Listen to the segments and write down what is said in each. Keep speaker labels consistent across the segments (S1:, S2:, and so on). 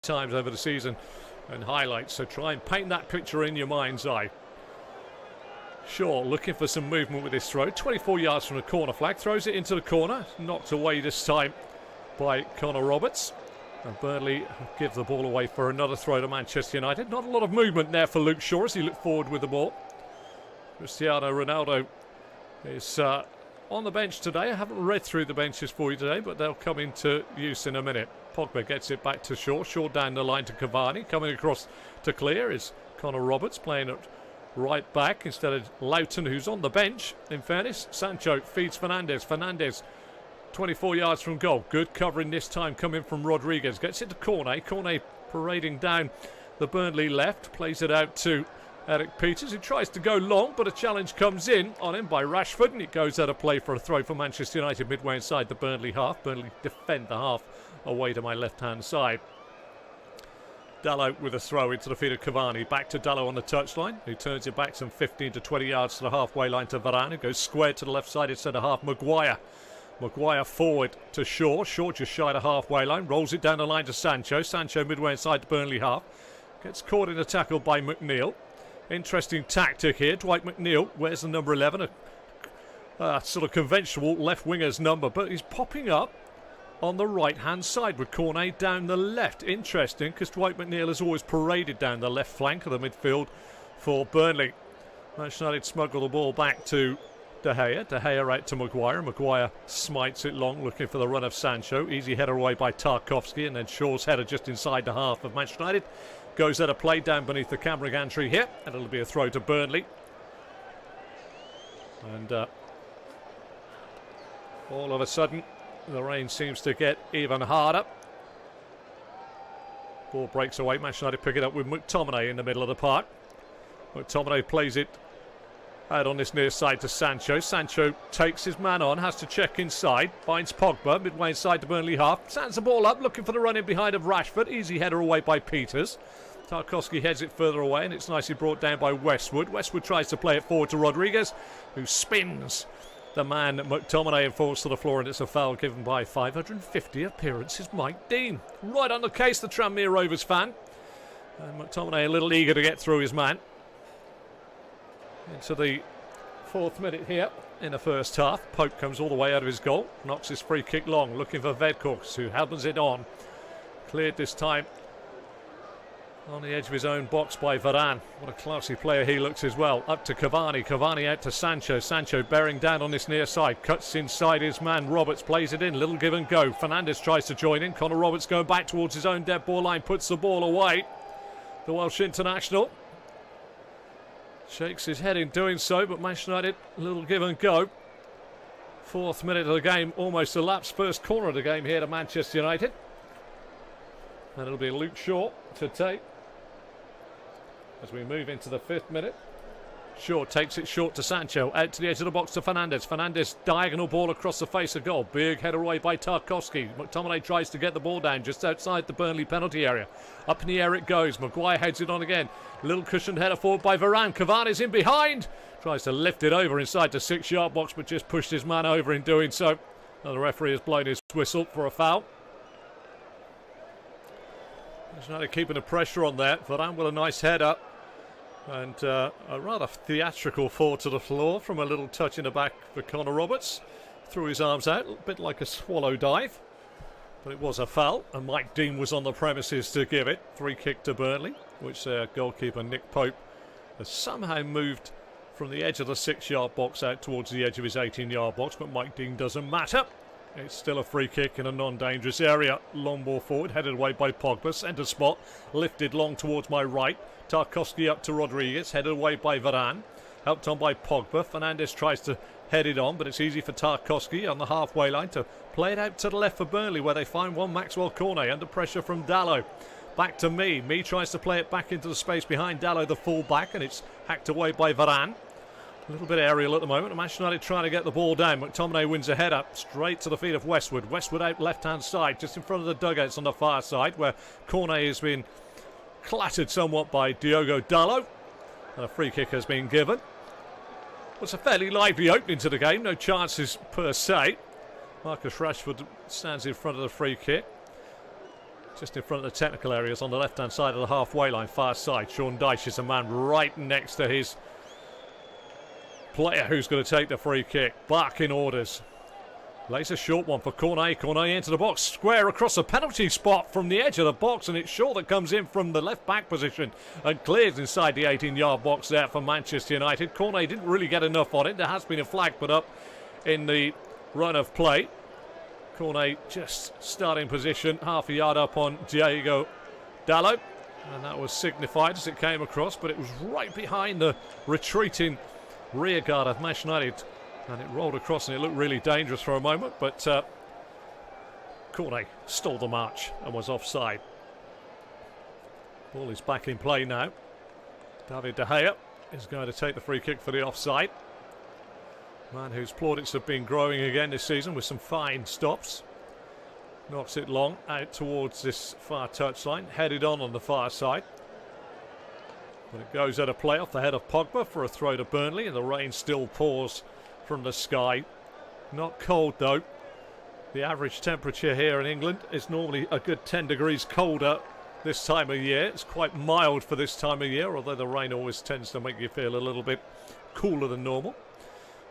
S1: times over the season and highlights, so try and paint that picture in your mind's eye. Shaw looking for some movement with his throw, 24 yards from the corner flag, throws it into the corner, knocked away this time by Connor Roberts. And Burnley give the ball away for another throw to Manchester United. Not a lot of movement there for Luke Shaw as he looked forward with the ball. Cristiano Ronaldo is on the bench today. I haven't read through the benches for you today, but they'll come into use in a minute. Pogba gets it back to Shaw. Shaw down the line to Cavani. Coming across to clear is Connor Roberts playing at right back instead of Loughton, who's on the bench. In fairness, Sancho feeds Fernandes. Fernandes 24 yards from goal. Good covering this time coming from Rodriguez. Gets it to Cornet. Cornet parading down the Burnley left. Plays it out to Eric Peters, who tries to go long, but a challenge comes in on him by Rashford, and it goes out of play for a throw for Manchester United midway inside the Burnley half. Burnley defend the half away to my left-hand side. Dalot with a throw into the feet of Cavani. Back to Dalot on the touchline, who turns it back some 15 to 20 yards to the halfway line to Varane, who goes square to the left-sided centre-half. Maguire forward to Shaw. Shaw just shy of the halfway line. Rolls it down the line to Sancho. Sancho midway inside the Burnley half. Gets caught in a tackle by McNeil. Interesting tactic here. Dwight McNeil wears the number 11. A sort of conventional left winger's number, but he's popping up on the right-hand side with Cornet down the left. Interesting, because Dwight McNeil has always paraded down the left flank of the midfield for Burnley. Manchester United smuggle the ball back to De Gea. De Gea out to Maguire. Maguire smites it long, looking for the run of Sancho. Easy header away by Tarkowski, and then Shaw's header just inside the half of Manchester United. Goes at a play down beneath the camera gantry here, and it'll be a throw to Burnley. And all of a sudden, the rain seems to get even harder. Ball breaks away. Manchester United pick it up with McTominay in the middle of the park. McTominay plays it out on this near side to Sancho. Sancho takes his man on, has to check inside, finds Pogba midway inside the Burnley half. Stands the ball up, looking for the run in behind of Rashford. Easy header away by Peters. Tarkowski heads it further away, and it's nicely brought down by Westwood. Westwood tries to play it forward to Rodriguez, who spins the man McTominay and falls to the floor, and it's a foul given by 550 appearances Mike Dean. Right on the case, the Tranmere Rovers fan. And McTominay a little eager to get through his man. Into the 4th minute here in the first half. Pope comes all the way out of his goal. Knocks his free kick long, looking for Vedkos, who hammers it on. Cleared this time on the edge of his own box by Varane. What a classy player he looks as well. Up to Cavani. Cavani out to Sancho. Sancho bearing down on this near side. Cuts inside his man. Roberts plays it in. Little give and go. Fernandes tries to join in. Connor Roberts going back towards his own dead ball line. Puts the ball away. The Welsh international shakes his head in doing so, but Manchester United, a little give and go. 4th minute of the game almost elapsed. First corner of the game here to Manchester United. And it'll be Luke Shaw to take as we move into the 5th minute. Shaw takes it short to Sancho. Out to the edge of the box to Fernandes. Fernandes diagonal ball across the face of goal. Big header away by Tarkowski. McTominay tries to get the ball down just outside the Burnley penalty area. Up in the air it goes. Maguire heads it on again. Little cushioned header forward by Varane. Cavani's in behind. Tries to lift it over inside the 6-yard box, but just pushed his man over in doing so. And the referee has blown his whistle for a foul. He's trying to keep the pressure on there. Varane with a nice header. And a rather theatrical fall to the floor from a little touch in the back for Connor Roberts. Threw his arms out, a bit like a swallow dive. But it was a foul, and Mike Dean was on the premises to give it. Free kick to Burnley, which their goalkeeper Nick Pope has somehow moved from the edge of the 6-yard box out towards the edge of his 18-yard box. But Mike Dean doesn't matter. It's still a free kick in a non-dangerous area. Long ball forward, headed away by Pogba. Centre spot, lifted long towards my right. Tarkowski up to Rodriguez, headed away by Varane. Helped on by Pogba. Fernandes tries to head it on, but it's easy for Tarkowski on the halfway line to play it out to the left for Burnley, where they find one Maxwell Cornet under pressure from Dalot. Back to Me. Me tries to play it back into the space behind Dalot, the full-back, and it's hacked away by Varane. A little bit aerial at the moment. Manchester United trying to get the ball down. McTominay wins a header straight to the feet of Westwood. Westwood out left-hand side, just in front of the dugouts on the far side, where Cornet has been clattered somewhat by Diogo Dalot. And a free kick has been given. It's a fairly lively opening to the game. No chances per se. Marcus Rashford stands in front of the free kick. just in front of the technical areas on the left-hand side of the halfway line, far side. Sean Dyche is a man right next to his player who's going to take the free kick. Barking orders. Lays a short one for Cornet. Cornet into the box. Square across the penalty spot from the edge of the box, and it's Shaw that comes in from the left-back position and clears inside the 18-yard box there for Manchester United. Cornet didn't really get enough on it. There has been a flag put up in the run of play. Cornet just starting position, half a yard up on Diego Dalot, and that was signified as it came across, but it was right behind the retreating rear guard of Manchester United, and it rolled across and it looked really dangerous for a moment, but Cornet stole the march and was offside. Ball is back in play now. David De Gea is going to take the free kick for the offside. Man whose plaudits have been growing again this season with some fine stops. Knocks it long out towards this far touchline, headed on the far side. But it goes out of play off the head of Pogba for a throw to Burnley, and the rain still pours from the sky. Not cold though. The average temperature here in England is normally a good 10 degrees colder this time of year. It's quite mild for this time of year, although the rain always tends to make you feel a little bit cooler than normal.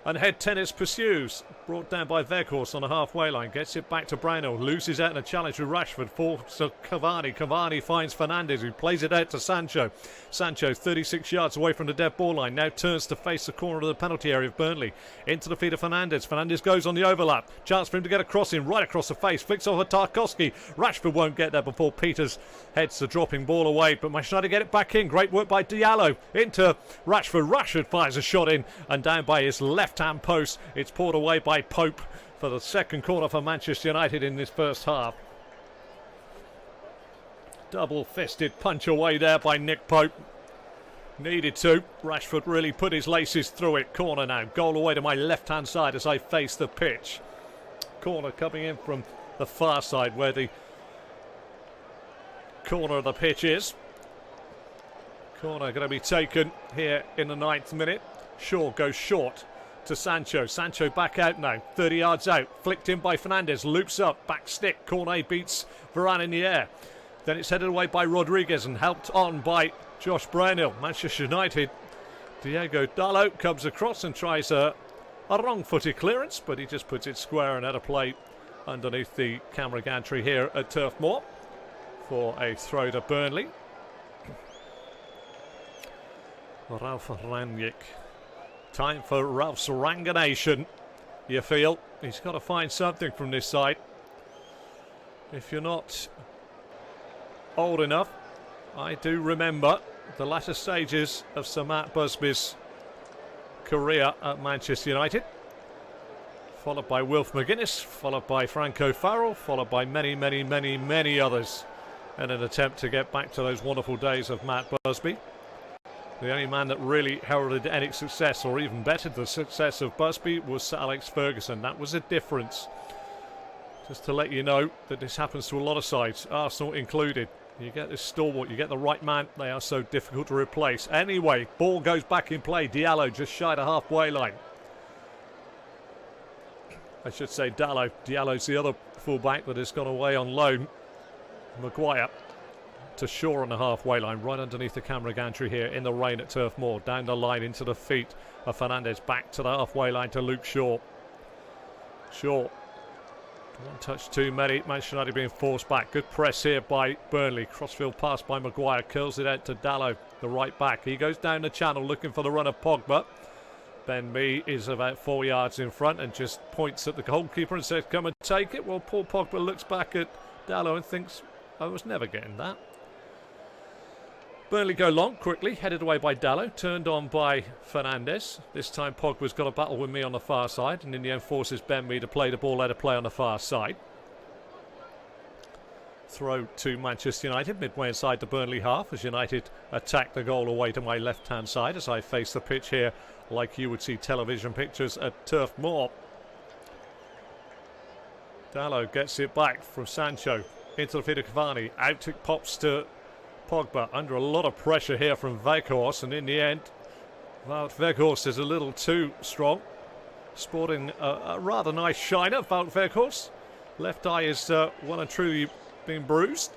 S1: And head tennis pursues, brought down by Weghorst on the halfway line, gets it back to Brownhill, loses out in a challenge with Rashford, falls to Cavani. Cavani finds Fernandes, who plays it out to Sancho. Sancho, 36 yards away from the dead ball line, now turns to face the corner of the penalty area of Burnley. Into the feet of Fernandes. Fernandes goes on the overlap. Chance for him to get a crossing right across the face. Flicks off at Tarkowski. Rashford won't get there before Peters heads the dropping ball away, but Manchester United get it back in. Great work by Diallo into Rashford. Rashford fires a shot in and down by his left-hand post. It's poured away by Pope for the second corner for Manchester United in this first half. Double-fisted punch away there by Nick Pope. Needed to. Rashford really put his laces through it. Corner now. Goal away to my left-hand side as I face the pitch. Corner coming in from the far side where the corner of the pitch is. Corner going to be taken here in the 9th minute. Shaw goes short to Sancho. Sancho back out now, 30 yards out, flicked in by Fernandes, loops up, back stick. Cornet beats Varane in the air. Then it's headed away by Rodriguez and helped on by Josh Brownhill. Manchester United, Diego Dalot comes across and tries a wrong-footed clearance, but he just puts it square and out of play underneath the camera gantry here at Turf Moor for a throw to Burnley. Ralph Rangnick. Time for Ralph's Ranganation, you feel. He's got to find something from this side. If you're not old enough, I do remember the latter stages of Sir Matt Busby's career at Manchester United. Followed by Wilf McGuinness, followed by Franco Farrell, followed by many, many, many, many others in an attempt to get back to those wonderful days of Matt Busby. The only man that really heralded any success, or even bettered the success of Busby, was Sir Alex Ferguson. That was a difference. Just to let you know that this happens to a lot of sides, Arsenal included. You get this stalwart, you get the right man, they are so difficult to replace. Anyway, ball goes back in play. Diallo just shy of the halfway line. I should say Dalot. Diallo's the other fullback that has gone away on loan. Maguire to Shaw on the halfway line, right underneath the camera gantry here in the rain at Turf Moor. Down the line into the feet of Fernandes, back to the halfway line to Luke Shaw. Shaw, one touch too many. Manchester United being forced back. Good press here by Burnley. Crossfield pass by Maguire, curls it out to Dalot, the right back. He goes down the channel looking for the run of Pogba. Ben Mee is about 4 yards in front and just points at the goalkeeper and says, come and take it. Well, Paul Pogba looks back at Dalot and thinks, I was never getting that. Burnley go long quickly, headed away by Dalot, turned on by Fernandes. This time Pogba's got a battle with Mee on the far side, and in the end forces Ben Mee to play the ball out of play on the far side. Throw to Manchester United, midway inside the Burnley half, as United attack the goal away to my left-hand side as I face the pitch here like you would see television pictures at Turf Moor. Dalot gets it back from Sancho into the feet of Cavani. Out it pops to Pogba, under a lot of pressure here from Weghorst, and in the end, Wout Weghorst is a little too strong. Sporting a rather nice shiner, Wout Weghorst. Left eye is well and truly been bruised.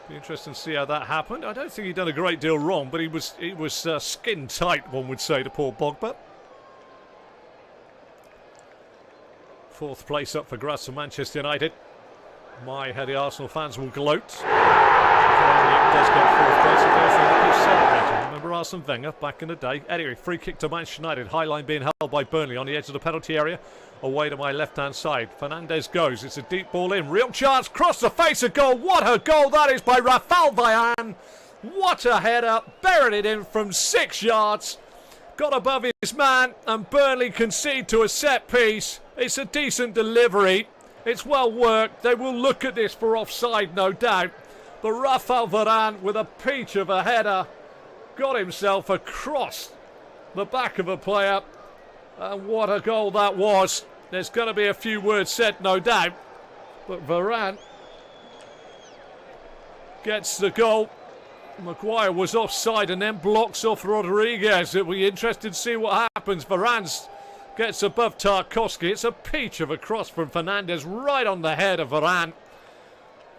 S1: Be interesting to see how that happened. I don't think he'd done a great deal wrong, but he was skin tight, one would say, to Paul Pogba. Fourth place up for grabs for Manchester United. My heady Arsenal fans will gloat. Does get fourth place. Remember Arsene Wenger back in the day. Anyway, free kick to Manchester United. High line being held by Burnley on the edge of the penalty area. Away to my left-hand side. Fernandes goes. It's a deep ball in. Real chance. Cross the face of goal. What a goal that is by Rafael Varane. What a header. Buried it in from 6 yards. Got above his man and Burnley concede to a set piece. It's a decent delivery. It's well worked. They will look at this for offside, no doubt. But Rafael Varane, with a peach of a header, got himself across the back of a player. And what a goal that was. There's going to be a few words said, no doubt. But Varane gets the goal. Maguire was offside and then blocks off Rodriguez. It'll be interesting to see what happens. Varane gets above Tarkowski. It's a peach of a cross from Fernandes right on the head of Varane.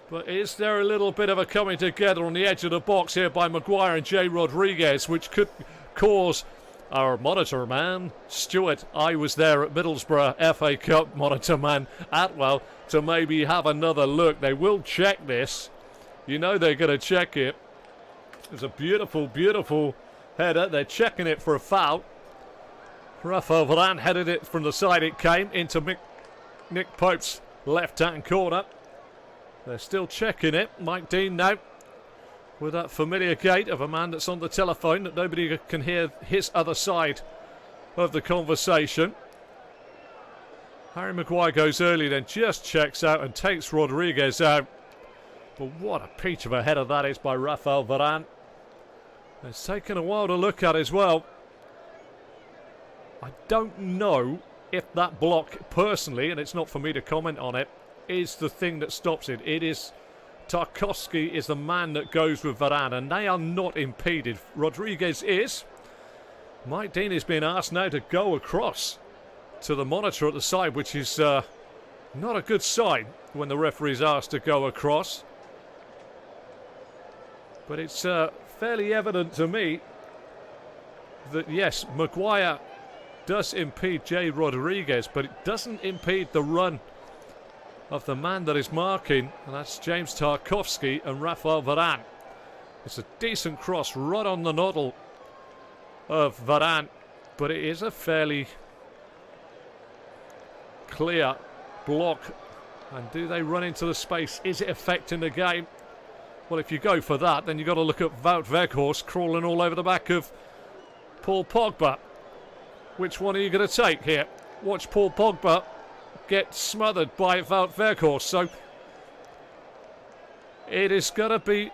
S1: But is there a little bit of a coming together on the edge of the box here by Maguire and Jay Rodriguez, which could cause our monitor man, Stuart, I was there at Middlesbrough FA Cup monitor man, Atwell, to maybe have another look. They will check this. You know they're going to check it. It's a beautiful, beautiful header. They're checking it for a foul. Rafael Varane headed it from the side it came into Nick Pope's left-hand corner. They're still checking it. Mike Dean now with that familiar gait of a man that's on the telephone that nobody can hear his other side of the conversation. Harry Maguire goes early, then just checks out and takes Rodriguez out. But what a peach of a header that is by Rafael Varane. It's taken a while to look at as well. I don't know if that block personally, and it's not for me to comment on it, is the thing that stops it. It is Tarkowski is the man that goes with Varane, and they are not impeded. Rodriguez is. Mike Dean is being asked now to go across to the monitor at the side, which is not a good sign when the referee's asked to go across. But it's fairly evident to me that, yes, Maguire does impede Jay Rodriguez, but it doesn't impede the run of the man that is marking, and that's James Tarkowski and Rafael Varane. It's a decent cross right on the noddle of Varane, but it is a fairly clear block. And do they run into the space? Is it affecting the game? Well, if you go for that, then you've got to look at Wout Weghorst crawling all over the back of Paul Pogba. Which one are you going to take here? Watch Paul Pogba get smothered by Wout Weghorst. So it is going to be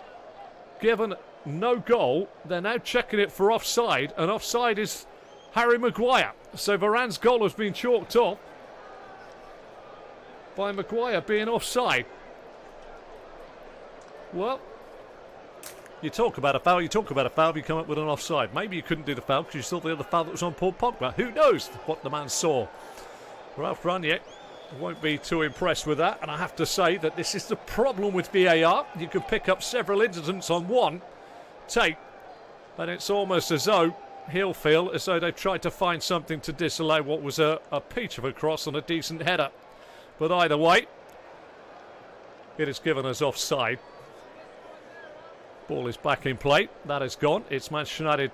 S1: given no goal. They're now checking it for offside, and offside is Harry Maguire. So Varane's goal has been chalked off by Maguire being offside. Well, you talk about a foul, you come up with an offside. Maybe you couldn't do the foul because you saw the other foul that was on Paul Pogba. Who knows what the man saw? Ralph Rangnick won't be too impressed with that, and I have to say that this is the problem with VAR. You can pick up several incidents on one tape, and it's almost as though he'll feel as though they've tried to find something to disallow what was a peach of a cross on a decent header. But either way, it is given as offside. Ball is back in play. That is gone. It's Manchester United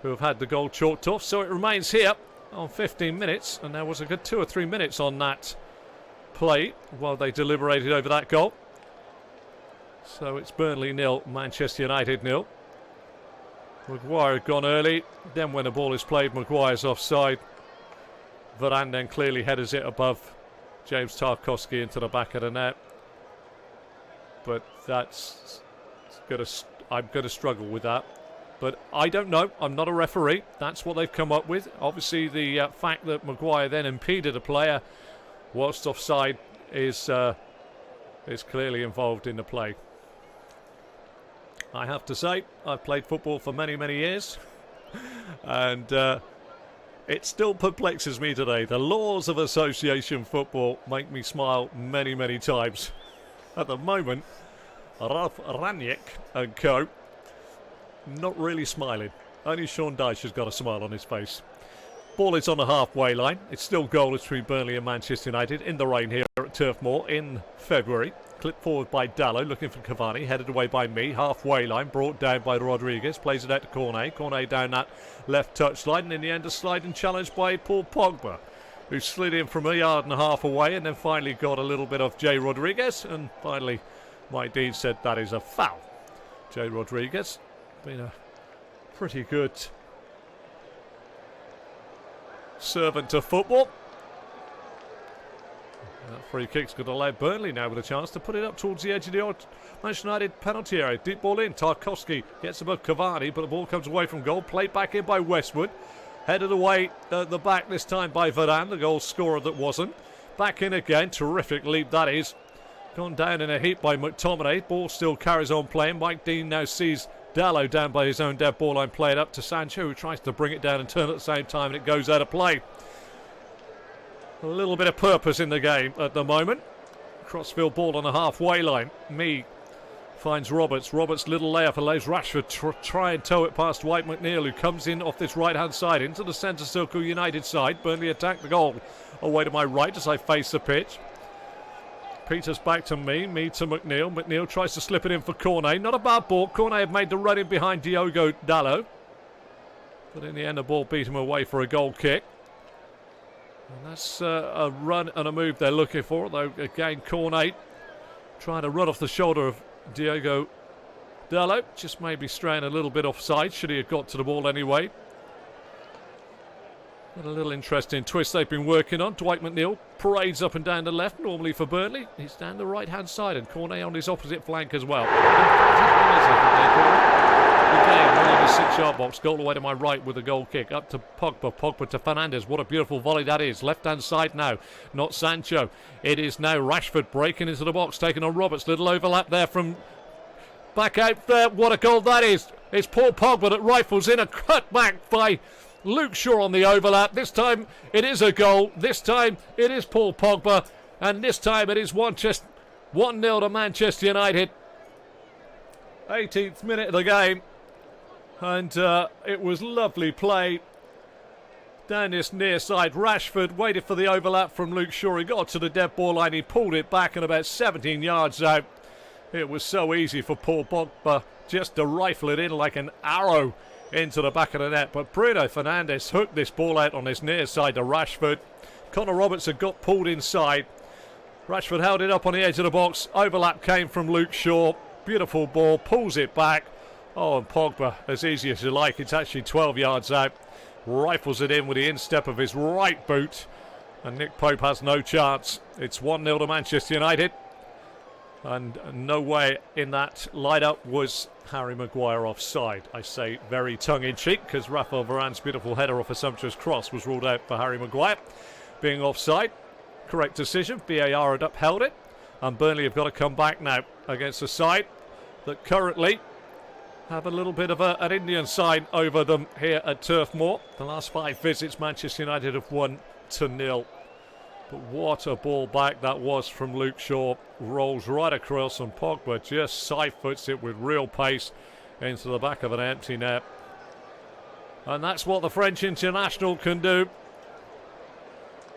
S1: who have had the goal chalked off, so it remains here on 15 minutes, and there was a good 2 or 3 minutes on that play while they deliberated over that goal. So it's Burnley 0, Manchester United 0. Maguire had gone early, then when the ball is played, Maguire's offside. Varane then clearly headers it above James Tarkowski into the back of the net. But I'm going to struggle with that. But I don't know. I'm not a referee. That's what they've come up with. Obviously, the fact that Maguire then impeded a player whilst offside is clearly involved in the play. I have to say, I've played football for many, many years. And it still perplexes me today. The laws of association football make me smile many, many times. At the moment, Ralph Ranić and co. Not really smiling. Only Sean Dyche has got a smile on his face. Ball is on the halfway line. It's still goalless between Burnley and Manchester United in the rain here at Turf Moor in February. Clipped forward by Dallo, looking for Cavani, headed away by me. Halfway line, brought down by Rodriguez, plays it out to Cornet. Cornet down that left touchline, and in the end a sliding challenge by Paul Pogba, who slid in from a yard and a half away and then finally got a little bit of Jay Rodriguez, and finally Mike Dean said that is a foul. Jay Rodriguez, been a pretty good servant to football. That free kick's going to allow Burnley now with a chance to put it up towards the edge of the Manchester United penalty area. Deep ball in, Tarkowski gets above Cavani, but the ball comes away from goal. Played back in by Westwood. Headed away at the back this time by Varane, the goal scorer that wasn't. Back in again, terrific leap that is. Gone down in a heap by McTominay. Ball still carries on playing. Mike Dean now sees Dallo down by his own dead ball line, played up to Sancho, who tries to bring it down and turn at the same time, and it goes out of play. A little bit of purpose in the game at the moment. Crossfield ball on the halfway line. Me finds Roberts. Roberts' little layup allows Rashford to try and tow it past Dwight McNeil, who comes in off this right-hand side into the centre circle United side. Burnley attack the goal away to my right as I face the pitch. Peters back to me to McNeil. McNeil tries to slip it in for Cornet. Not a bad ball. Cornet had made the run in behind Diogo Dallo, but in the end the ball beat him away for a goal kick. And that's a run and a move they're looking for, though again Cornet trying to run off the shoulder of Diogo Dallo. Just maybe straying a little bit offside. Should he have got to the ball anyway? But a little interesting twist they've been working on. Dwight McNeil parades up and down the left, normally for Burnley. He's down the right-hand side, and Cornet on his opposite flank as well. The game winning the 6-yard box. Goal away to my right with a goal kick. Up to Pogba. Pogba to Fernandes. What a beautiful volley that is. Left-hand side now. Not Sancho. It is now Rashford breaking into the box, taking on Roberts. Little overlap there from back out there. What a goal that is. It's Paul Pogba that rifles in a cut back by Luke Shaw on the overlap. This time it is a goal. This time it is Paul Pogba. And this time it is 1-0 to Manchester United. 18th minute of the game. And it was lovely play down this near side. Rashford waited for the overlap from Luke Shaw. He got to the dead ball line. He pulled it back and about 17 yards out. It was so easy for Paul Pogba just to rifle it in like an arrow into the back of the net, but Bruno Fernandes hooked this ball out on this near side to Rashford. Connor Roberts had got pulled inside. Rashford held it up on the edge of the box. Overlap came from Luke Shaw. Beautiful ball, pulls it back. Oh, and Pogba, as easy as you like, it's actually 12 yards out. Rifles it in with the instep of his right boot, and Nick Pope has no chance. It's 1-0 to Manchester United. And no way in that lineup was Harry Maguire offside. I say very tongue-in-cheek because Rafael Varane's beautiful header off a sumptuous cross was ruled out for Harry Maguire being offside. Correct decision. VAR had upheld it. And Burnley have got to come back now against a side that currently have a little bit of an Indian sign over them here at Turf Moor. The last 5 visits Manchester United have won 2-0. But what a ball back that was from Luke Shaw. Rolls right across, and Pogba just side-foots it with real pace into the back of an empty net. And that's what the French international can do.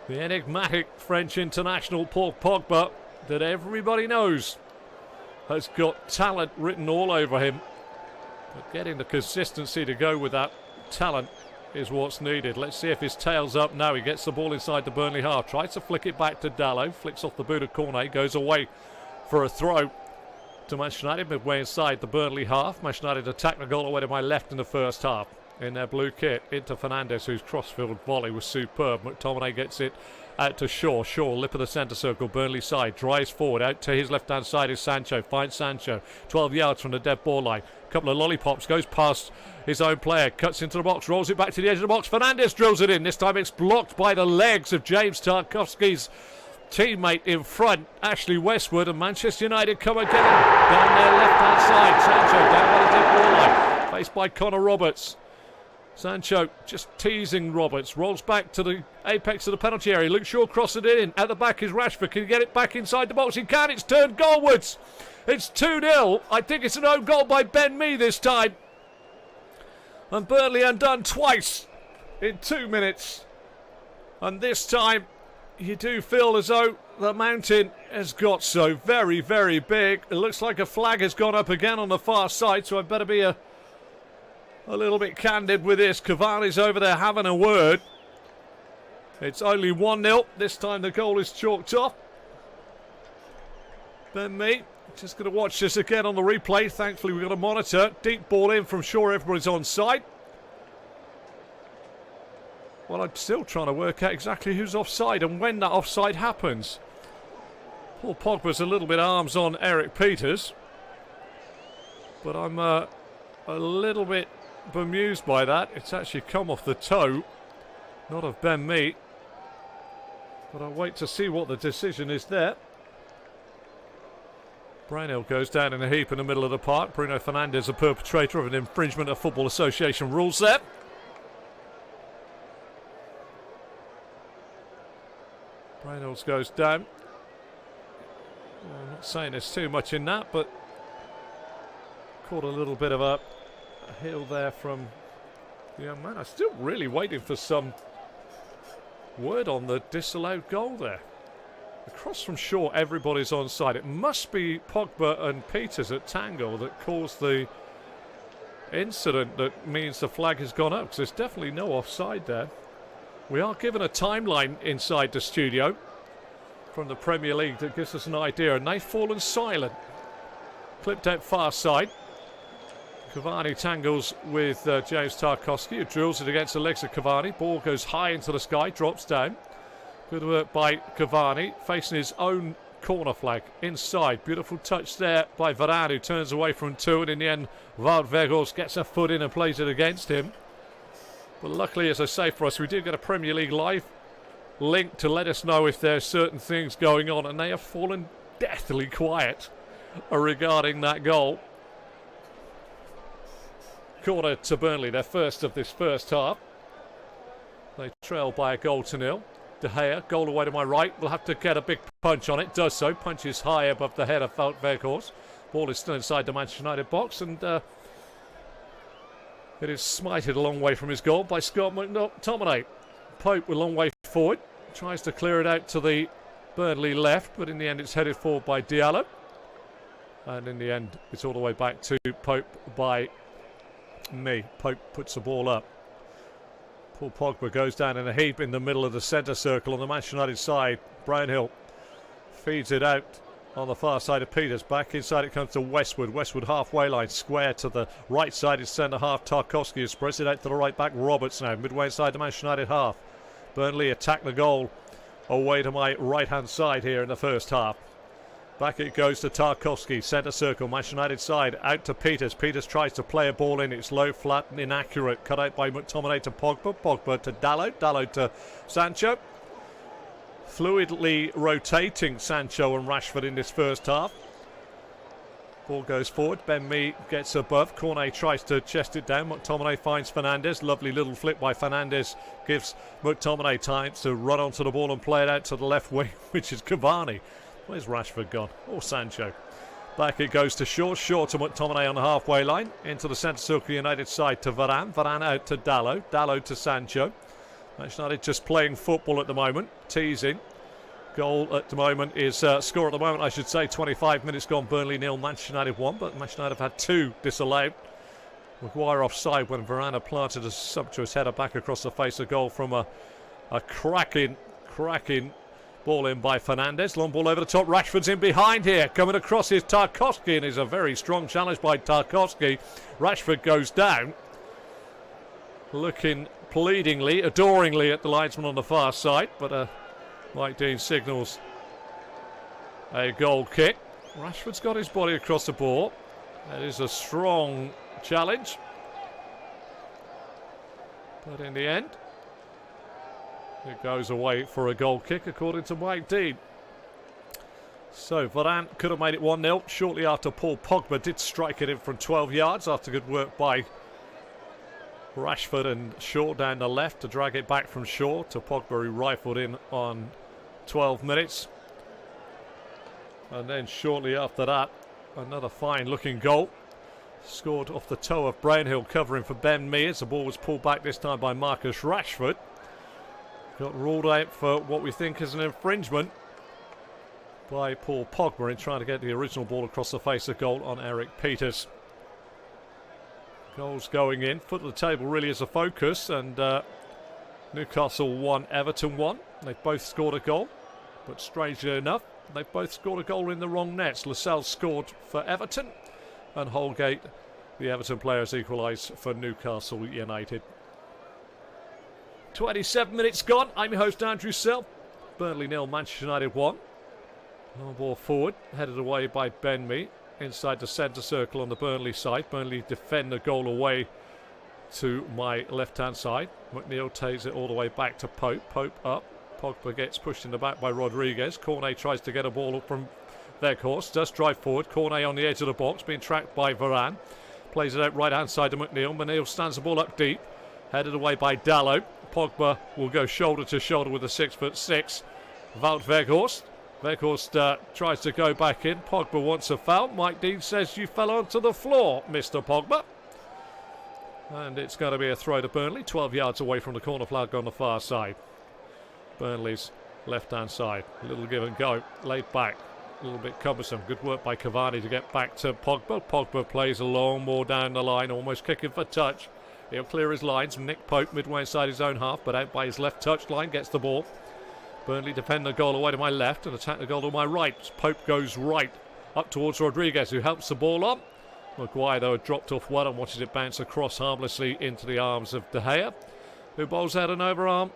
S1: The enigmatic French international Paul Pogba, that everybody knows has got talent written all over him. But getting the consistency to go with that talent is what's needed. Let's see if his tail's up now. He gets the ball inside the Burnley half, tries to flick it back to Dallo, flicks off the boot of Cornet, goes away for a throw to Manchester United midway inside the Burnley half. Manchester United attack the goal away to my left in the first half in their blue kit into Fernandes, whose crossfield volley was superb. McTominay gets it out to Shaw. Shaw, lip of the centre circle, Burnley side, drives forward. Out to his left-hand side is Sancho. Finds Sancho, 12 yards from the dead ball line. Couple of lollipops, goes past his own player, cuts into the box, rolls it back to the edge of the box. Fernandes drills it in. This time it's blocked by the legs of James Tarkowski's teammate in front, Ashley Westwood, and Manchester United come again down their left-hand side. Sancho down by the dead ball line, faced by Connor Roberts. Sancho just teasing Roberts, rolls back to the apex of the penalty area. Luke Shaw crosses it in. At the back is Rashford. Can he get it back inside the box? He can. It's turned goalwards. It's 2-0. I think it's an own goal by Ben Mee this time. And Burnley undone twice in 2 minutes. And this time, you do feel as though the mountain has got so very, very big. It looks like a flag has gone up again on the far side, so I better be a little bit candid with this. Cavani's over there having a word. It's only 1-0. This time the goal is chalked off. Ben Mee, just going to watch this again on the replay. Thankfully, we've got a monitor. Deep ball in from sure everybody's on side. Well, I'm still trying to work out exactly who's offside and when that offside happens. Paul Pogba's a little bit arms on Eric Peters. But I'm a little bit bemused by that. It's actually come off the toe, not of Ben Mee. But I'll wait to see what the decision is there. Brownhill goes down in a heap in the middle of the park. Bruno Fernandes, a perpetrator of an infringement of Football Association rules there. Reynolds goes down. Well, I'm not saying there's too much in that, but caught a little bit of a heel there from the young man. I'm still really waiting for some word on the disallowed goal there. Across from shore, everybody's on side. It must be Pogba and Peters at tangle that caused the incident that means the flag has gone up, because there's definitely no offside there. We are given a timeline inside the studio from the Premier League that gives us an idea, and they've fallen silent. Clipped out far side. Cavani tangles with James Tarkowski, who drills it against the legs of Cavani. Ball goes high into the sky, drops down. Good work by Cavani, facing his own corner flag inside. Beautiful touch there by Varane, who turns away from two, and in the end, Wout Weghorst gets a foot in and plays it against him. But luckily, as I say, for us, we do get a Premier League live link to let us know if there's certain things going on, and they have fallen deathly quiet regarding that goal. Corner to Burnley, their first of this first half. They trail by a goal to nil. De Gea, goal away to my right, will have to get a big punch on it. Does so, punches high above the head of Wout Weghorst. Ball is still inside the Manchester United box, and it is smited a long way from his goal by Scott McTominay. Pope a long way forward, tries to clear it out to the Burnley left, but in the end it's headed forward by Diallo. And in the end it's all the way back to Pope by Mee. Pope puts the ball up. Paul Pogba goes down in a heap in the middle of the centre circle on the Manchester United side. Brownhill feeds it out on the far side of Peters. Back inside it comes to Westwood. Westwood halfway line, square to the right side is centre half. Tarkowski has spreads it out to the right back. Roberts now, midway inside the Manchester United half. Burnley attack the goal away to my right hand side here in the first half. Back it goes to Tarkowski, centre circle, Manchester United side, out to Peters. Peters tries to play a ball in, it's low, flat and inaccurate. Cut out by McTominay to Pogba, Pogba to Dalot, Dalot to Sancho. Fluidly rotating Sancho and Rashford in this first half. Ball goes forward, Ben Mee gets above, Cornet tries to chest it down, McTominay finds Fernandes, lovely little flip by Fernandes, gives McTominay time to run onto the ball and play it out to the left wing, which is Cavani. Where's Rashford gone? Or Sancho. Back it goes to Shaw. Shaw to McTominay on the halfway line. Into the centre circle United side to Varane. Varane out to Dalot. Dalot to Sancho. Manchester United just playing football at the moment. Teasing. Goal at the moment is score at the moment, I should say. 25 minutes gone. Burnley 0, Manchester United 1. But Manchester United have had 2 disallowed. Maguire offside when Varane planted a sumptuous header back across the face of goal from a cracking ball in by Fernandes. Long ball over the top. Rashford's in behind here. Coming across is Tarkowski, and is a very strong challenge by Tarkowski. Rashford goes down. Looking pleadingly, adoringly at the linesman on the far side. But Mike Dean signals a goal kick. Rashford's got his body across the ball. That is a strong challenge. But in the end, it goes away for a goal kick, according to Mike Dean. So Varane could have made it 1-0 shortly after Paul Pogba did strike it in from 12 yards after good work by Rashford and Shaw down the left to drag it back from Shaw to Pogba, who rifled in on 12 minutes. And then shortly after that, Another fine looking goal. Scored off the toe of Brownhill, covering for Ben Mee as the ball was pulled back this time by Marcus Rashford. Got ruled out for what we think is an infringement by Paul Pogba in trying to get the original ball across the face of goal on Eric Peters. Goals going in. Foot of the table really is a focus, and Newcastle 1, Everton 1. They've both scored a goal, but strangely enough, they've both scored a goal in the wrong nets. Lascelles scored for Everton, and Holgate, the Everton players, equalised for Newcastle United. 27 minutes gone. I'm your host, Andrew Self. Burnley 0, Manchester United 1. Long ball forward, headed away by Ben Mee. Inside the centre circle on the Burnley side. Burnley defend the goal away to my left-hand side. McNeil takes it all the way back to Pope. Pope up. Pogba gets pushed in the back by Rodriguez. Cornet tries to get a ball up from Weghorst. Does drive forward. Cornet on the edge of the box, being tracked by Varane. Plays it out right-hand side to McNeil. McNeil stands the ball up deep. Headed away by Dalot. Pogba will go shoulder to shoulder with the 6'6" Wout Weghorst. Weghorst tries to go back in. Pogba wants a foul. Mike Dean says you fell onto the floor, Mr. Pogba. And it's going to be a throw to Burnley, 12 yards away from the corner flag on the far side. Burnley's left-hand side. A little give and go. Laid back. A little bit cumbersome. Good work by Cavani to get back to Pogba. Pogba plays a long ball down the line, almost kicking for touch. He'll clear his lines. Nick Pope midway inside his own half, but out by his left touch line, gets the ball. Burnley defend the goal away to my left and attack the goal to my right. Pope goes right up towards Rodriguez, who helps the ball on. Maguire, though, had dropped off well and watches it bounce across harmlessly into the arms of De Gea, who bowls out an overarm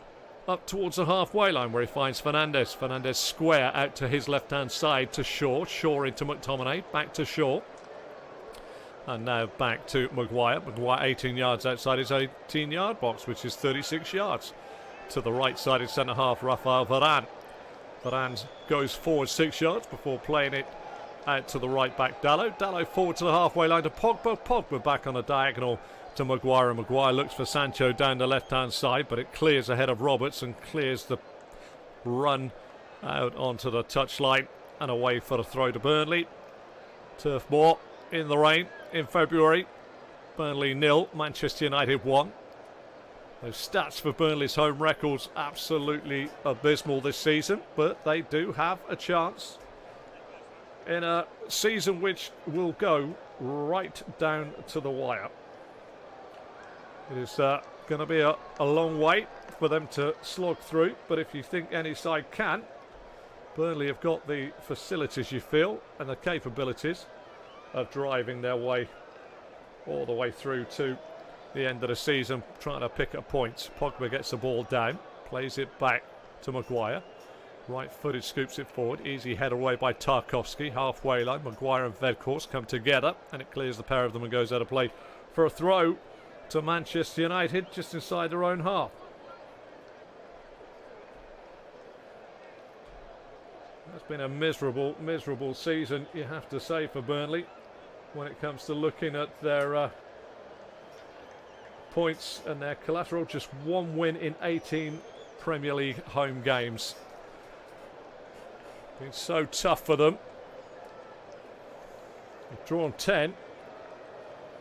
S1: up towards the halfway line where he finds Fernandes. Fernandes square out to his left-hand side to Shaw. Shaw into McTominay, back to Shaw. And now back to Maguire. Maguire 18 yards outside his 18-yard box, which is 36 yards. To the right-sided centre-half, Rafael Varane. Varane goes forward 6 yards before playing it out to the right-back Dalot. Dalot forward to the halfway line to Pogba. Pogba back on the diagonal to Maguire. Maguire looks for Sancho down the left-hand side, but it clears ahead of Roberts and clears the run out onto the touchline and away for the throw to Burnley. Turf Moor in the rain in February. Burnley 0, Manchester United 1. Those stats for Burnley's home records absolutely abysmal this season, but they do have a chance in a season which will go right down to the wire. It is going to be a long wait for them to slog through, but if you think any side can, Burnley have got the facilities, you feel, and the capabilities of driving their way all the way through to the end of the season, trying to pick up points. Pogba gets the ball down, plays it back to Maguire. Right-footed scoops it forward. Easy head away by Tarkowski. Halfway line, Maguire and Weghorst come together, and it clears the pair of them and goes out of play for a throw to Manchester United just inside their own half. That's been a miserable, miserable season, you have to say, for Burnley when it comes to looking at their points and their collateral. Just one win in 18 Premier League home games. Been so tough for them. They've drawn 10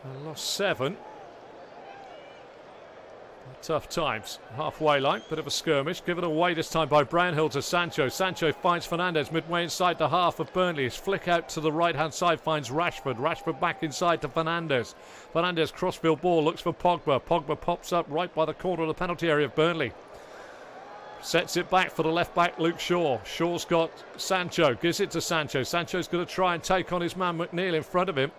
S1: and lost 7. Tough times. Halfway line, bit of a skirmish. Given away this time by Brownhill to Sancho. Sancho finds Fernandes midway inside the half of Burnley. His flick out to the right-hand side finds Rashford. Rashford back inside to Fernandes. Fernandes crossfield ball, looks for Pogba. Pogba pops up right by the corner of the penalty area of Burnley. Sets it back for the left-back Luke Shaw. Shaw's got Sancho. Gives it to Sancho. Sancho's going to try and take on his man McNeil in front of him.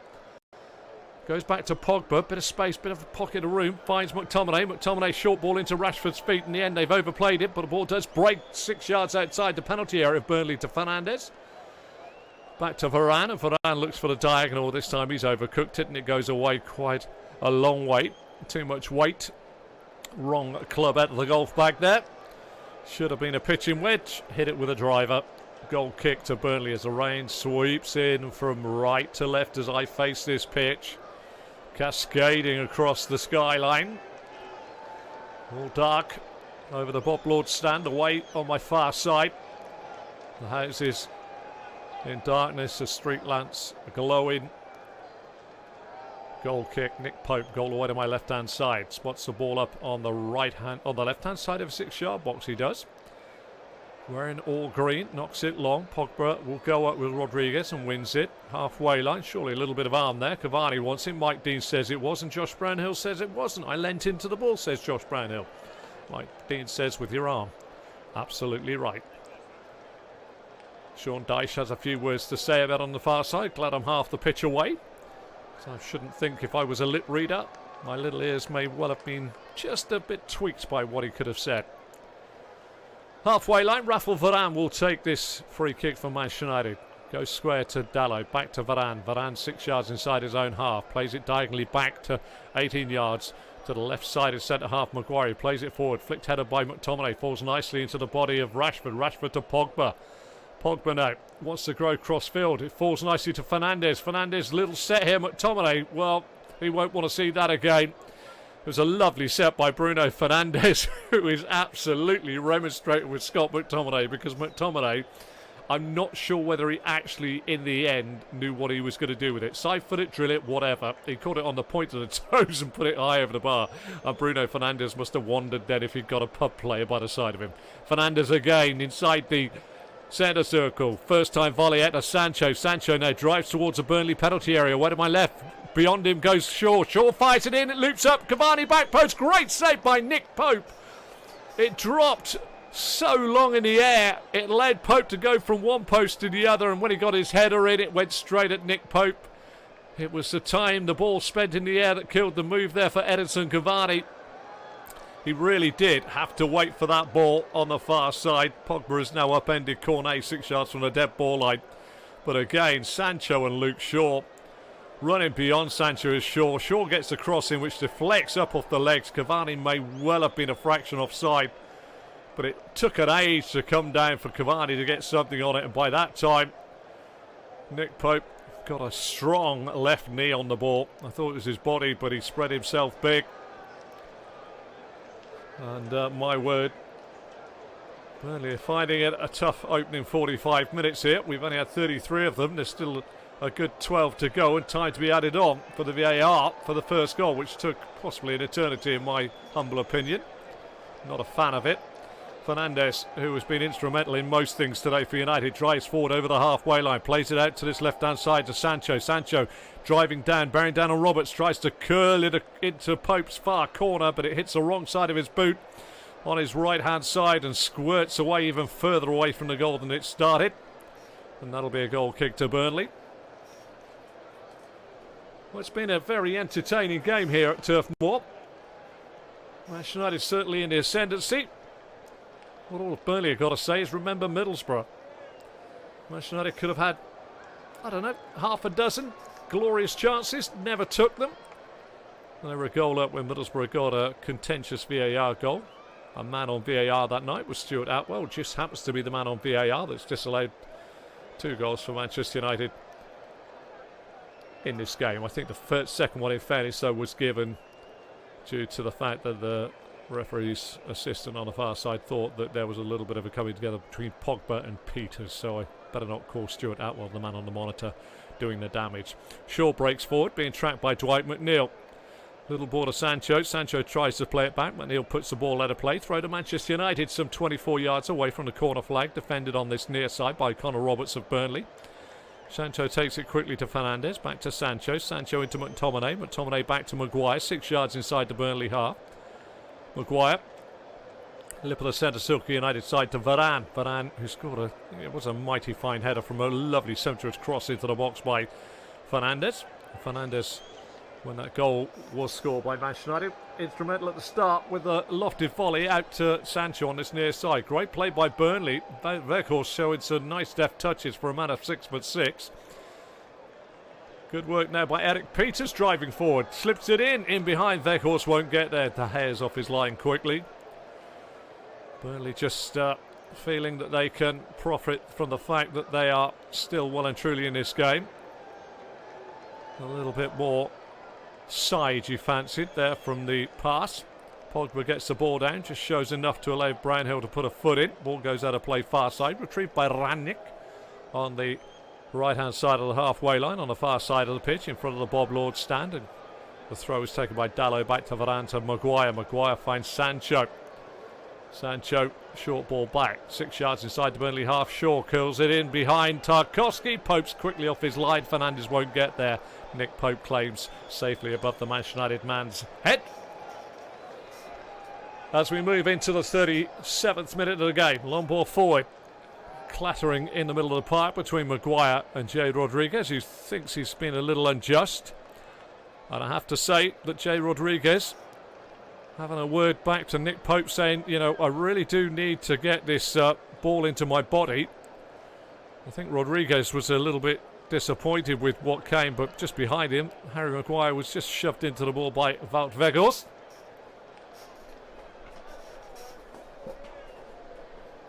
S1: Goes back to Pogba, bit of space, bit of a pocket of room, finds McTominay. McTominay short ball into Rashford's feet. In the end, they've overplayed it, but the ball does break 6 yards outside the penalty area of Burnley to Fernandes. Back to Varane, and Varane looks for the diagonal. This time he's overcooked it, and it goes away quite a long way. Too much weight. Wrong club out of the golf bag there. Should have been a pitching wedge. Hit it with a driver. Goal kick to Burnley as the rain sweeps in from right to left as I face this pitch. Cascading across the skyline. All dark over the Bob Lord stand away on my far side. The houses In darkness, a street lamps glowing. Goal kick, Nick Pope, goal away to my left-hand side. Spots the ball up on the left-hand side of a 6-yard box, he does. Wearing all green, knocks it long. Pogba will go up with Rodriguez and wins it. Halfway line, surely a little bit of arm there. Cavani wants it, Mike Dean says it was, and Josh Brownhill says it wasn't. I leant into the ball, says Josh Brownhill. Mike Dean says with your arm. Absolutely right. Sean Dyche has a few words to say about on the far side. Glad I'm half the pitch away. So I shouldn't think if I was a lip reader, my little ears may well have been just a bit tweaked by what he could have said. Halfway line, Rafael Varane will take this free kick from Manchester United. Goes square to Dalot, back to Varane. Varane 6 yards inside his own half. Plays it diagonally back to 18 yards to the left side of centre half. Maguire plays it forward. Flicked header by McTominay. Falls nicely into the body of Rashford. Rashford to Pogba. Pogba now wants to grow cross field. It falls nicely to Fernandes. Fernandes, little set here. McTominay, well, he won't want to see that again. It was a lovely set by Bruno Fernandes, who is absolutely remonstrating with Scott McTominay, because McTominay, I'm not sure whether he actually, in the end, knew what he was going to do with it. Side foot it, drill it, whatever. He caught it on the point of the toes and put it high over the bar. And Bruno Fernandes must have wondered then if he'd got a pub player by the side of him. Fernandes again inside the centre circle. First time volley at Sancho. Sancho now drives towards the Burnley penalty area. Way to my left. Beyond him goes Shaw. Shaw fires it in. It loops up. Cavani back post. Great save by Nick Pope. It dropped so long in the air. It led Pope to go from one post to the other. And when he got his header in, it went straight at Nick Pope. It was the time the ball spent in the air that killed the move there for Edinson Cavani. He really did have to wait for that ball on the far side. Pogba has now upended Cornet 6 yards from the dead ball line. But again, Sancho and Luke Shaw running beyond Sancho is Shaw. Shaw gets the cross in, which deflects up off the legs. Cavani may well have been a fraction offside, but it took an age to come down for Cavani to get something on it. And by that time, Nick Pope got a strong left knee on the ball. I thought it was his body, but he spread himself big. And my word, Burnley are finding it a tough opening 45 minutes here. We've only had 33 of them. There's still a good 12 to go and time to be added on for the VAR for the first goal, which took possibly an eternity in my humble opinion. Not a fan of it. Fernandes, who has been instrumental in most things today for United, drives forward over the halfway line, plays it out to this left-hand side to Sancho. Sancho driving down, bearing down on Roberts, tries to curl it into Pope's far corner, but it hits the wrong side of his boot on his right-hand side and squirts away even further away from the goal than it started. And that'll be a goal kick to Burnley. Well, it's been a very entertaining game here at Turf Moor. Manchester United certainly in the ascendancy. What all of Burnley have got to say is remember Middlesbrough. Manchester United could have had, I don't know, half a dozen glorious chances, never took them. They were a goal up when Middlesbrough got a contentious VAR goal. A man on VAR that night was Stuart Atwell, just happens to be the man on VAR that's disallowed 2 goals for Manchester United in this game. I think the second one, in fairness, though, was given due to the fact that the referee's assistant on the far side thought that there was a little bit of a coming together between Pogba and Peters, so I better not call Stuart Atwell, the man on the monitor, doing the damage. Shaw breaks forward, being tracked by Dwight McNeil. Little ball to Sancho. Sancho tries to play it back. McNeil puts the ball out of play. Throw to Manchester United, some 24 yards away from the corner flag, defended on this near side by Connor Roberts of Burnley. Sancho takes it quickly to Fernandes, back to Sancho. Sancho into McTominay. McTominay back to Maguire, 6 yards inside the Burnley half. Maguire, lip of the centre circle United side to Varane. Varane, who scored it was a mighty fine header from a lovely sumptuous cross into the box by Fernandes. Fernandes, when that goal was scored by Manchester United, instrumental at the start with a lofted volley out to Sancho on this near side. Great play by Burnley. Weghorst showing some nice deft touches for a man of 6'6". Good work now by Eric Peters, driving forward. Slips it in behind. Weghorst won't get there. The hair's off his line quickly. Burnley just feeling that they can profit from the fact that they are still well and truly in this game. A little bit more side you fancied there from the pass. Pogba gets the ball down, just shows enough to allow Brownhill to put a foot in. Ball goes out of play far side, retrieved by Rangnick on the right hand side of the halfway line on the far side of the pitch in front of the Bob Lord stand, and the throw is taken by Dalot back to Varane to Maguire. Maguire finds Sancho. Sancho, short ball back, 6 yards inside the Burnley half. Shaw curls it in behind Tarkowski. Pope's quickly off his line. Fernandes won't get there. Nick Pope claims safely above the Manchester United man's head. As we move into the 37th minute of the game, long ball forward, clattering in the middle of the park between Maguire and Jay Rodriguez, who thinks he's been a little unjust. And I have to say that Jay Rodriguez having a word back to Nick Pope saying, you know, I really do need to get this ball into my body. I think Rodriguez was a little bit disappointed with what came, but just behind him, Harry Maguire was just shoved into the ball by Wout Weghorst.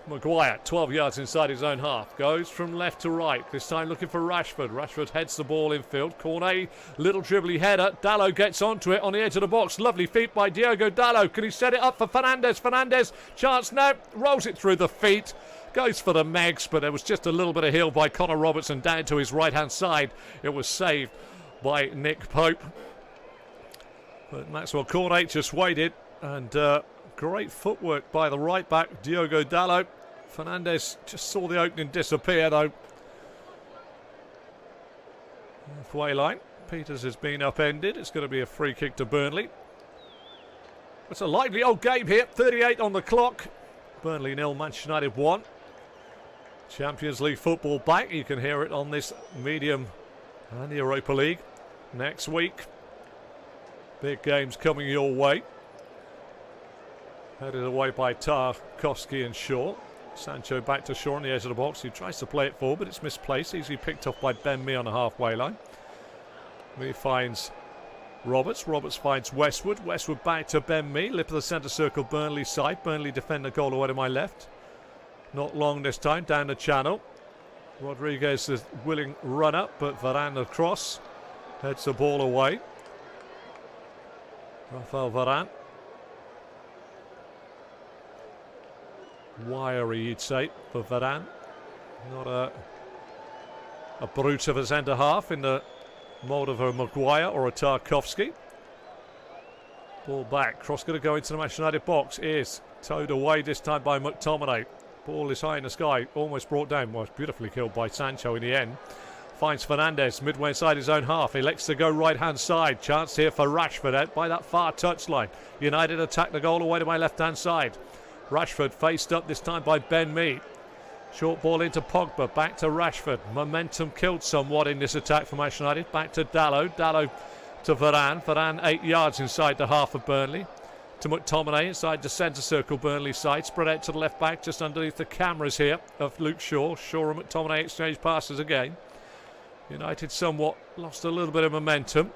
S1: Maguire, 12 yards inside his own half, goes from left to right, this time looking for Rashford. Rashford heads the ball infield. Cornet, little dribbly header. Dalot gets onto it on the edge of the box. Lovely feet by Diogo Dalot. Can he set it up for Fernandes? Fernandes, chance, no, rolls it through the feet. Goes for the Megs, but there was just a little bit of heel by Connor Robertson down to his right-hand side. It was saved by Nick Pope. But Maxwell Cornet just waited, and great footwork by the right-back, Diogo Dalot. Fernandes just saw the opening disappear, though. Halfway line. Peters has been upended. It's going to be a free kick to Burnley. It's a lively old game here. 38 on the clock. Burnley 0, Manchester United 1. Champions League football back. You can hear it on this medium and the Europa League next week. Big games coming your way. Headed away by Tarkowski and Shaw. Sancho back to Shaw on the edge of the box. He tries to play it forward, but it's misplaced. Easily picked off by Ben Mee on the halfway line. Mee finds Roberts. Roberts finds Westwood. Westwood back to Ben Mee. Lip of the centre circle, Burnley side. Burnley defend the goal away to my left. Not long this time, down the channel. Rodriguez is willing run up, but Varane across. Heads the ball away. Rafael Varane. Wiry, you'd say, for Varane. Not a brute of a centre half in the mould of a Maguire or a Tarkowski. Ball back. Cross going to go into the Manchester United box. Is towed away this time by McTominay. Ball is high in the sky. Almost brought down. Was beautifully killed by Sancho in the end. Finds Fernandes midway inside his own half. Elects to go right-hand side. Chance here for Rashford out by that far touchline. United attack the goal away to my left-hand side. Rashford faced up this time by Ben Mee. Short ball into Pogba, back to Rashford. Momentum killed somewhat in this attack for Manchester United. Back to Dalot. Dalot to Varane. Varane 8 yards inside the half of Burnley. To McTominay inside the centre circle, Burnley side. Spread out to the left back just underneath the cameras here of Luke Shaw. Shaw and McTominay exchange passes again. United somewhat lost a little bit of momentum.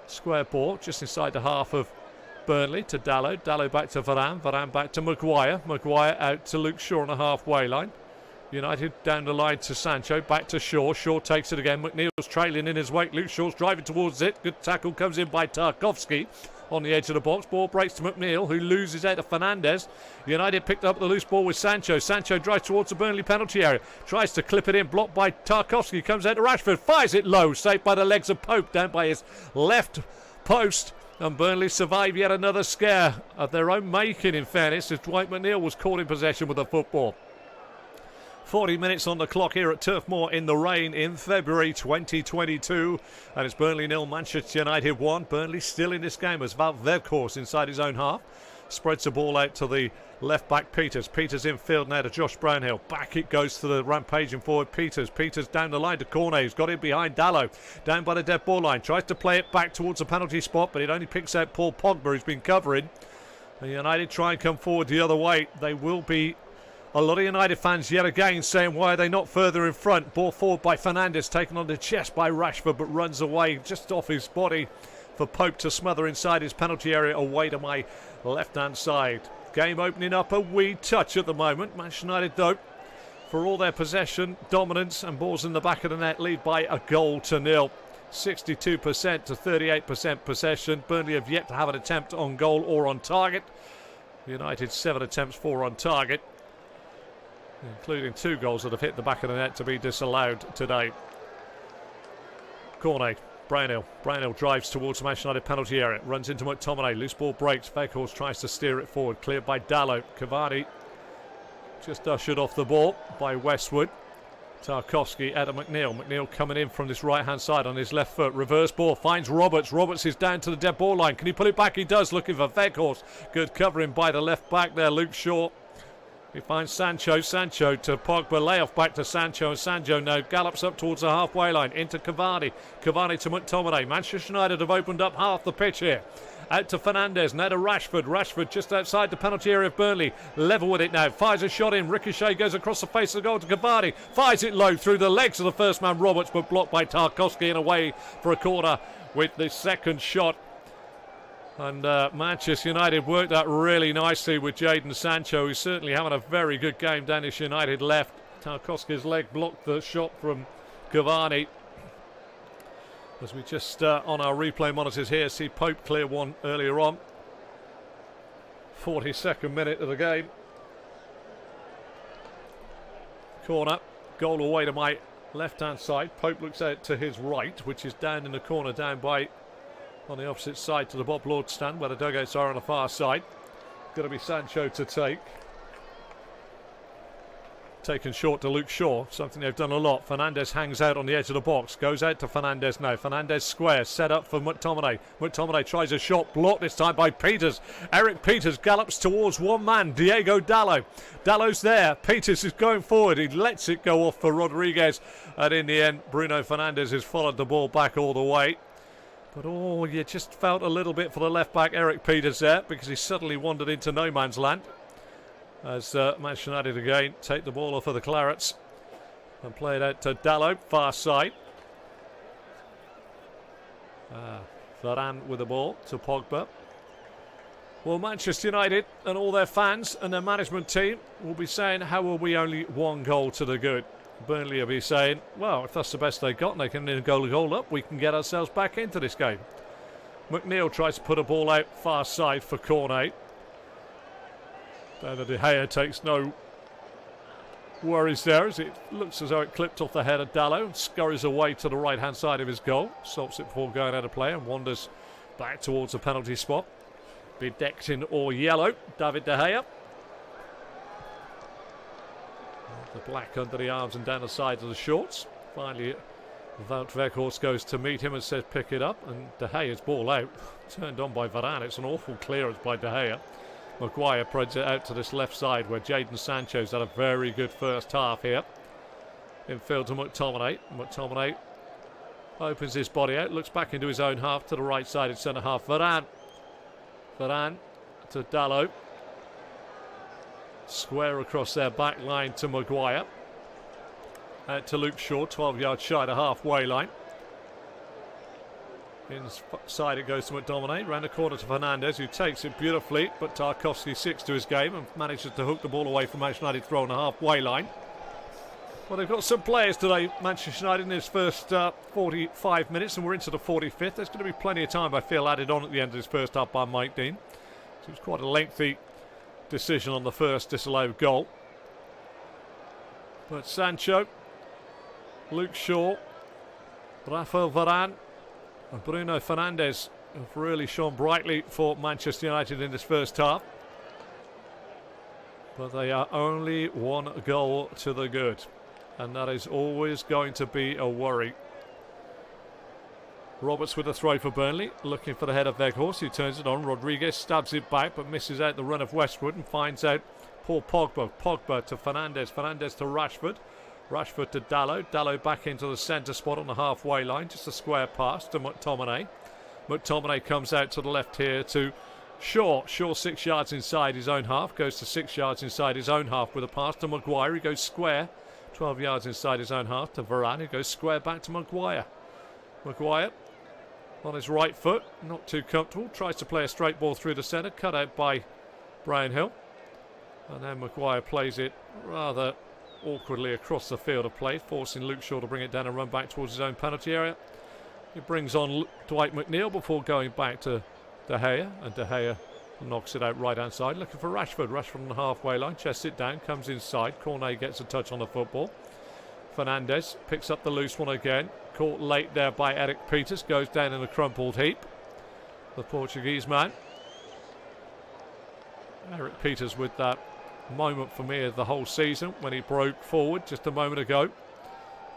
S1: Square ball just inside the half of Burnley to Dalot. Dalot back to Varane. Varane back to Maguire. Maguire out to Luke Shaw on the halfway line. United down the line to Sancho. Back to Shaw. Shaw takes it again. McNeil's trailing in his wake. Luke Shaw's driving towards it. Good tackle comes in by Tarkowski on the edge of the box. Ball breaks to McNeil, who loses out to Fernandes. United picked up the loose ball with Sancho. Sancho drives towards the Burnley penalty area. Tries to clip it in. Blocked by Tarkowski. Comes out to Rashford. Fires it low. Saved by the legs of Pope. Down by his left post. And Burnley survive yet another scare of their own making, in fairness, as Dwight McNeil was caught in possession with the football. 40 minutes on the clock here at Turf Moor in the rain in February 2022. And it's Burnley 0, Manchester United 1. Burnley still in this game as Wout Weghorst inside his own half. Spreads the ball out to the left back Peters. Peters in field now to Josh Brownhill. Back it goes to the rampaging forward Peters. Peters down the line to Cornet. He's got it behind Dalot. Down by the dead ball line. Tries to play it back towards the penalty spot, but it only picks out Paul Pogba, who's been covering. And United try and come forward the other way. They will be a lot of United fans yet again saying, why are they not further in front? Ball forward by Fernandes, taken on the chest by Rashford, but runs away just off his body for Pope to smother inside his penalty area away to my left-hand side. Game opening up a wee touch at the moment. Manchester United, though, for all their possession, dominance and balls in the back of the net, lead by a goal to nil. 62% to 38% possession. Burnley have yet to have an attempt on goal or on target. United 7 attempts, 4 on target, including 2 goals that have hit the back of the net to be disallowed today. Cornet. Brownhill drives towards the Manchester United penalty area. Runs into McTominay. Loose ball breaks. Weghorst tries to steer it forward. Cleared by Dalot. Cavani just ushered off the ball by Westwood. Tarkowski out of McNeil. McNeil coming in from this right-hand side on his left foot. Reverse ball. Finds Roberts. Roberts is down to the dead ball line. Can he put it back? He does. Looking for Weghorst. Good covering by the left back there. Luke Shaw. He finds Sancho. Sancho to Pogba. Layoff back to Sancho. And Sancho now gallops up towards the halfway line. Into Cavani. Cavani to McTominay. Manchester United have opened up half the pitch here. Out to Fernandes. Now to Rashford. Rashford just outside the penalty area of Burnley. Level with it now. Fires a shot in. Ricochet goes across the face of the goal to Cavani. Fires it low through the legs of the first man Roberts, but blocked by Tarkowski and away for a corner with the second shot. And Manchester United worked that really nicely with Jadon Sancho, who's certainly having a very good game down his United left. Tarkowski's leg blocked the shot from Cavani. As we just, on our replay monitors here, see Pope clear one earlier on. 42nd minute of the game. Corner, goal away to my left-hand side. Pope looks out to his right, which is down in the corner, down by on the opposite side to the Bob Lord stand, where the dugouts are on the far side. Going to be Sancho to take. Taken short to Luke Shaw, something they've done a lot. Fernandes hangs out on the edge of the box, goes out to Fernandes now. Fernandes square, set up for McTominay. McTominay tries a shot, blocked this time by Peters. Eric Peters gallops towards one man, Diego Dalot. Dalot's there, Peters is going forward, he lets it go off for Rodriguez. And in the end, Bruno Fernandes has followed the ball back all the way. But oh, you just felt a little bit for the left back Eric Peters there, because he suddenly wandered into no man's land. As Manchester United again take the ball off of the Clarets and play it out to Dalot, far side. Varane with the ball to Pogba. Well, Manchester United and all their fans and their management team will be saying, how are we only one goal to the good? Burnley will be saying, well, if that's the best they got and they can goal up, we can get ourselves back into this game. McNeil tries to put a ball out far side for Cornet. David De Gea takes no worries there, as it looks as though it clipped off the head of Dalot and scurries away to the right hand side of his goal. Stops it before going out of play and wanders back towards the penalty spot. Bedecked in all yellow, David De Gea. The black under the arms and down the sides of the shorts. Finally, Wout Weghorst goes to meet him and says pick it up, and De Gea's ball out. Turned on by Varane. It's an awful clearance by De Gea. Maguire prods it out to this left side where Jadon Sancho's had a very good first half here. Infield to McTominay. McTominay opens his body out, looks back into his own half to the right side of centre half. Varane to Dalot. Square across their back line to Maguire. Out to Luke Shaw, 12 yards shy of the halfway line. Inside it goes to McTominay, round the corner to Fernandes, who takes it beautifully, but Tarkowski sticks to his game and manages to hook the ball away from Manchester United throw on the halfway line. Well, they've got some players today, Manchester United, in this first 45 minutes, and we're into the 45th. There's going to be plenty of time, I feel, added on at the end of this first half by Mike Dean. So it's quite a lengthy decision on the first disallowed goal. But Sancho, Luke Shaw, Rafael Varane and Bruno Fernandes have really shone brightly for Manchester United in this first half. But they are only one goal to the good, and that is always going to be a worry. Roberts with a throw for Burnley, looking for the head of Weghorst, who turns it on. Rodriguez stabs it back but misses out the run of Westwood and finds out Paul Pogba. Pogba to Fernandes, Fernandes to Rashford. Rashford to Dalot. Dalot back into the centre spot on the halfway line. Just a square pass to McTominay. McTominay comes out to the left here to Shaw. Shaw 6 yards inside his own half. Goes to 6 yards inside his own half with a pass to Maguire. He goes square. 12 yards inside his own half to Varane. He goes square back to Maguire. Maguire on his right foot. Not too comfortable. Tries to play a straight ball through the centre. Cut out by Brownhill. And then Maguire plays it rather awkwardly across the field of play, forcing Luke Shaw to bring it down and run back towards his own penalty area. He brings on Dwight McNeil before going back to De Gea, and De Gea knocks it out right hand side, looking for Rashford. Rashford on the halfway line, chests it down, comes inside. Cornet gets a touch on the football. Fernandes picks up the loose one again, caught late there by Eric Peters. Goes down in a crumpled heap. The Portuguese man. Eric Peters with that moment for me of the whole season when he broke forward just a moment ago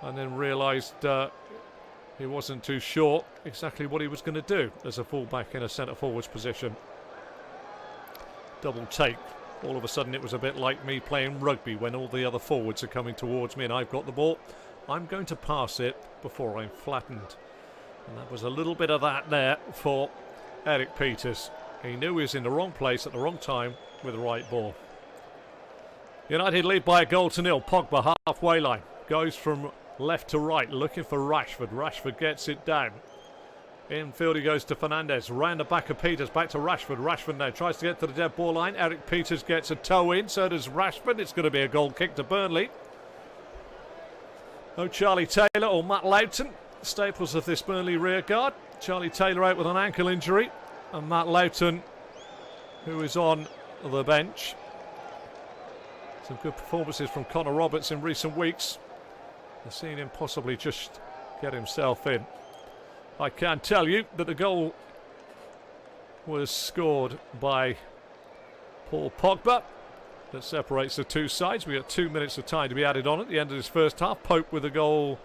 S1: and then realised he wasn't too sure exactly what he was going to do as a fullback in a centre forwards position. Double take. All of a sudden it was a bit like me playing rugby when all the other forwards are coming towards me and I've got the ball. I'm going to pass it before I'm flattened. And that was a little bit of that there for Eric Peters. He knew he was in the wrong place at the wrong time with the right ball. United lead by a goal to nil. Pogba halfway line. Goes from left to right looking for Rashford. Rashford gets it down. Infield he goes to Fernandes. Round the back of Peters. Back to Rashford. Rashford now tries to get to the dead ball line. Eric Peters gets a toe in. So does Rashford. It's going to be a goal kick to Burnley. No Charlie Taylor or Matt Loughton. Staples of this Burnley rear guard. Charlie Taylor out with an ankle injury. And Matt Loughton, who is on the bench. Some good performances from Connor Roberts in recent weeks. I've seen him possibly just get himself in. I can tell you that the goal was scored by Paul Pogba. That separates the two sides. We got 2 minutes of time to be added on at the end of this first half. Pope with a goal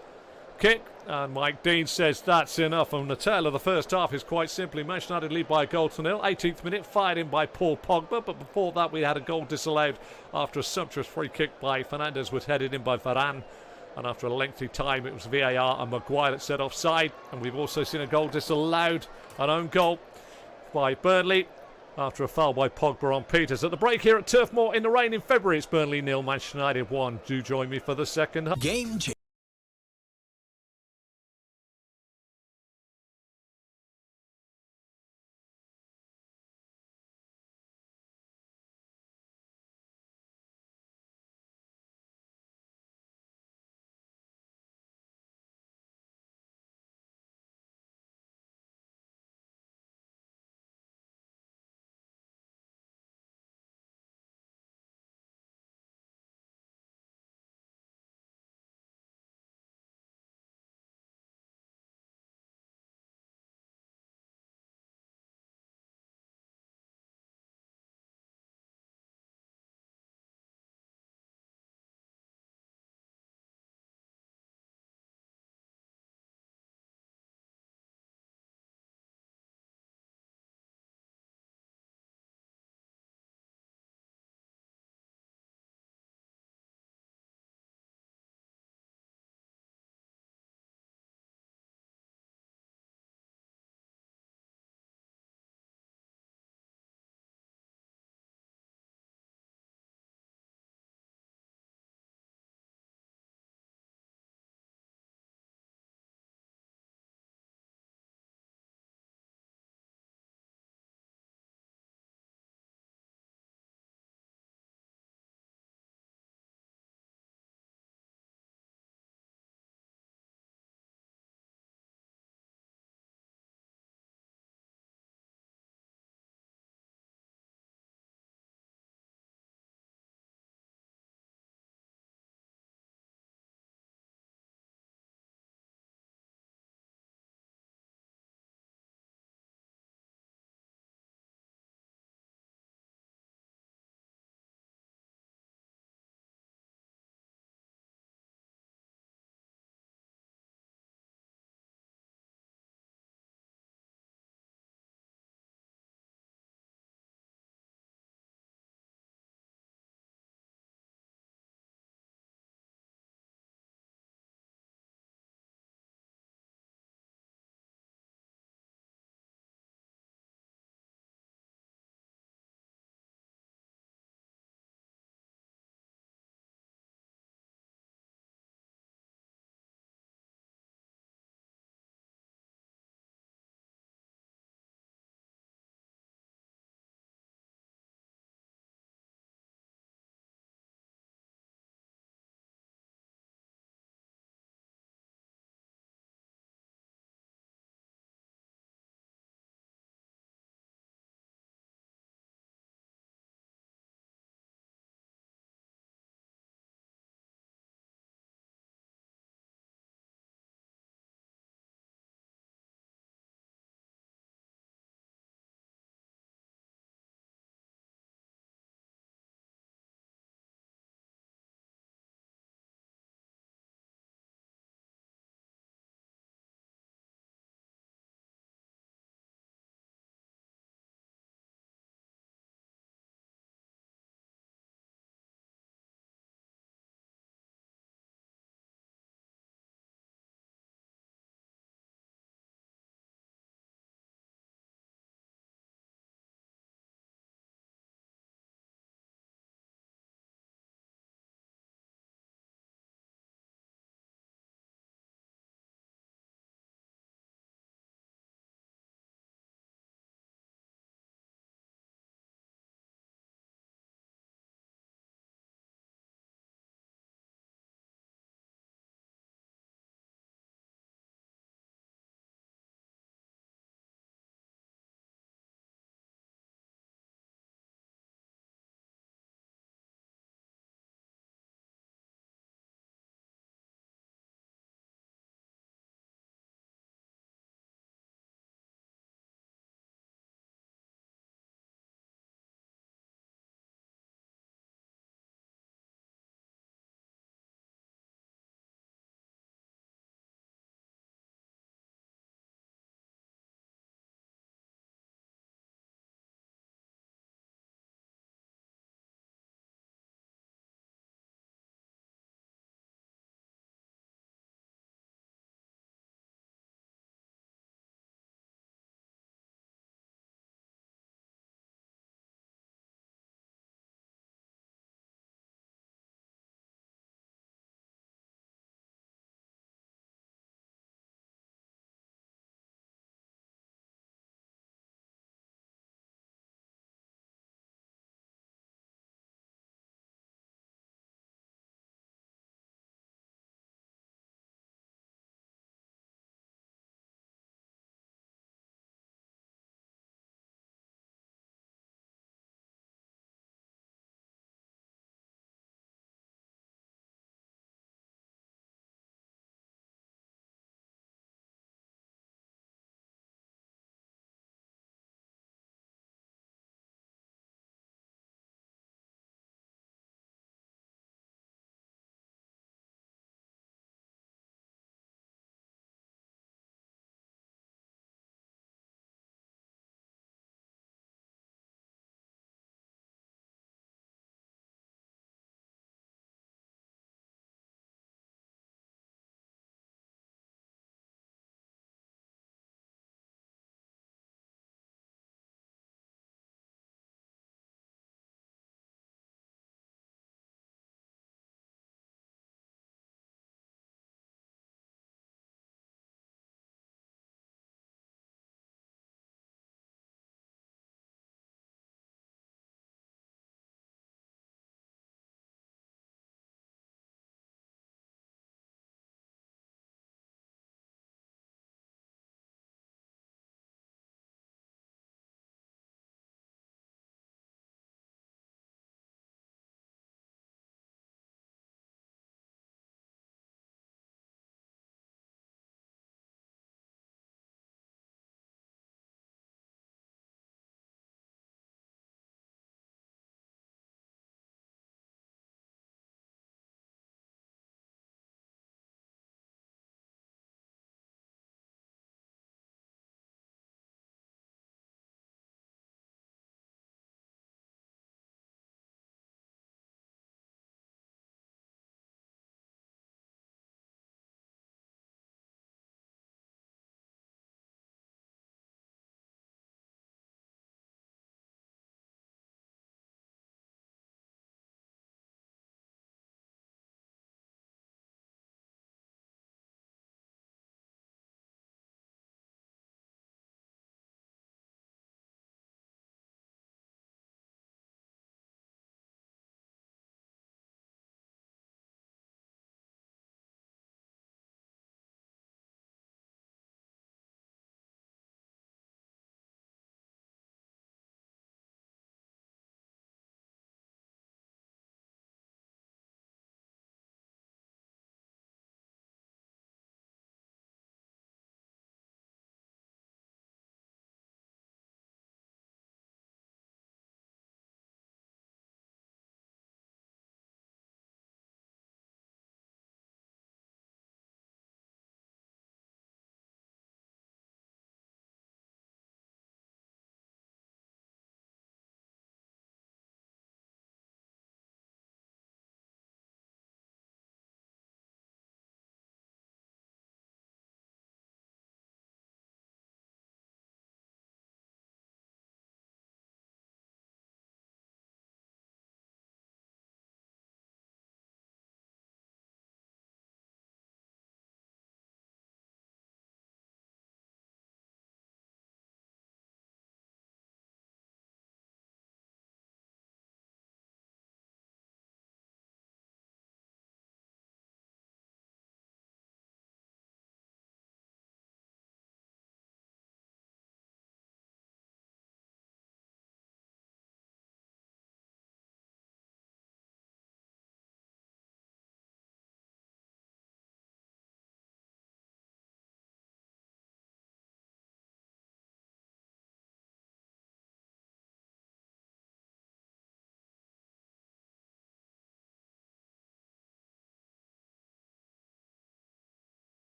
S1: kick. And Mike Dean says that's enough. And the tail of the first half is quite simply Manchester United lead by a goal to nil. 18th minute, fired in by Paul Pogba. But before that, we had a goal disallowed after a sumptuous free kick by Fernandes was headed in by Varane. And after a lengthy time, it was VAR and Maguire that said offside. And we've also seen a goal disallowed, an own goal by Burnley after a foul by Pogba on Peters. At the break here at Turf Moor in the rain in February, it's Burnley 0, Manchester United 1. Do join me for the second half.
S2: Game change.